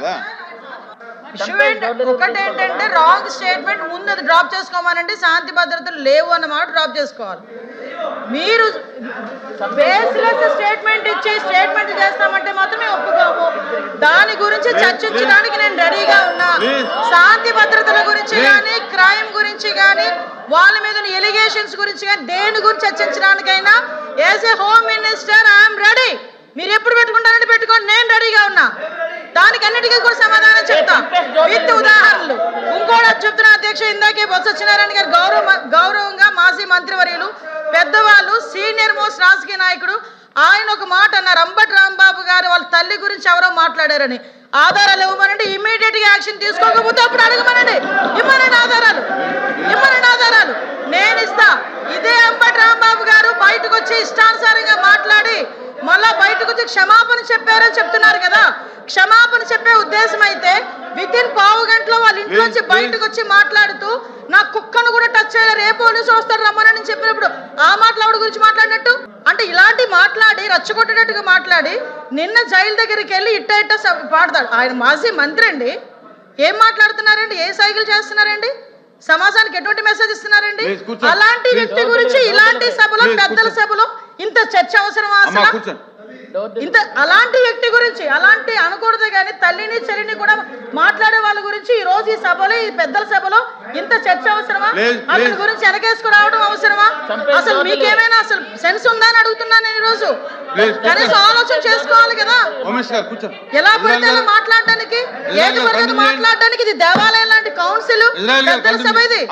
కదా. ఒకటేంటంటే wrong statement ముందు అది డ్రాప్ చేసుకోమనండి. శాంతి భద్రతలు లేవు అన్నమాట డ్రాప్ చేసుకోవాలి. మీరు బేస్లెస్ స్టేట్మెంట్ ఇచ్చి స్టేట్మెంట్ చేస్తామంటే మాత్రమే ఒప్పుకోము. దాని గురించి చర్చించడానికి నేను రెడీగా ఉన్నా. శాంతి భద్రతల గురించి కానీ, క్రైమ్ గురించి కానీ, వాళ్ళ మీద ఎలిగేషన్స్ గురించి కానీ, దేని గురించి చర్చించడానికైనా as a home minister I'm ready. మీరు ఎప్పుడు పెట్టుకుంటారంటే పెట్టుకోండి, నేను రెడీగా ఉన్నా. దానికి అన్నిటికీ కూడా సమాధానం చెప్తా విత్ ఉదాహరణలు. ఇంకోటి చెప్తున్నా అధ్యక్ష, ఇందాకే బొత్స సత్యనారాయణ గారు గౌరవంగా మాజీ మంత్రివర్యులు, పెద్దవాళ్ళు, సీనియర్ మోస్ట్ రాజకీయ నాయకుడు, ఆయన ఒక మాట అన్నారు, అంబటి రాంబాబు గారు వాళ్ళ తల్లి గురించి ఎవరో మాట్లాడారని. ఆధారాలు ఇవ్వమనండి, ఇమ్మీడియట్ గా యాక్షన్ తీసుకోకపోతే అప్పుడు అడగమనండి. ఇవ్వనండి ఆధారాలు, ఇవ్వనండి ఆధారాలు, నేను ఇస్తా. ఇదే అంబటి రాంబాబు గారు బయటకు వచ్చి ఇష్టానుసారంగా మాట్లాడి మళ్ళా బయటకు వచ్చి క్షమాపణ చెప్పారని చెప్తున్నారు కదా. క్షమాపణ చెప్పే ఉద్దేశం అయితే విత్ ఇన్ పావు గంటలో వాళ్ళ ఇంట్లోంచి బయటకు వచ్చి మాట్లాడుతూ నా కుక్కను కూడా టచ్ చేయలేరు, ఏ పోలీసు వస్తారు రమ్మని చెప్పినప్పుడు ఆ మాట్లాడు గురించి మాట్లాడినట్టు అంటే ఇలాంటి మాట్లాడి రచ్చగొట్టేటట్టుగా మాట్లాడి నిన్న జైలు దగ్గరికి వెళ్ళి ఇట్ట పాడతాడు. ఆయన మాజీ మంత్రి అండి, ఏం మాట్లాడుతున్నారండి, ఏ సైకిల్ చేస్తున్నారండి, సమాజానికి ఎటువంటి మెసేజ్ ఇస్తున్నారండి? అలాంటి వ్యక్తి గురించి ఇలాంటి సభలో, పెద్దల సభలో ఇంత చర్చ అవసరమా అసలు? ఇంత అలాంటి వ్యక్తి గురించి అలాంటి అనకూడదు కానీ తల్లిని చెల్లిని కూడా మాట్లాడే వాళ్ళ గురించి ఈ రోజు ఈ సభలో, ఈ పెద్దల సభలో ఇంత చర్చ అవసరమా? అతని గురించి వెనకేసుకు రావడం అవసరమా? అసలు మీకేమైనా అసలు సెన్స్ ఉందా అని అడుగుతున్నాను నేను. ఈ రోజు కనీసం ఆలోచన చేసుకోవాలి కదా. ఎలా పడితే అలా మాట్లాడడానికి, ఏది పడితే మాట్లాడడానికి ఇది దేవాలయం లాంటి కౌన్సిల్, పెద్దల సభ ఇది.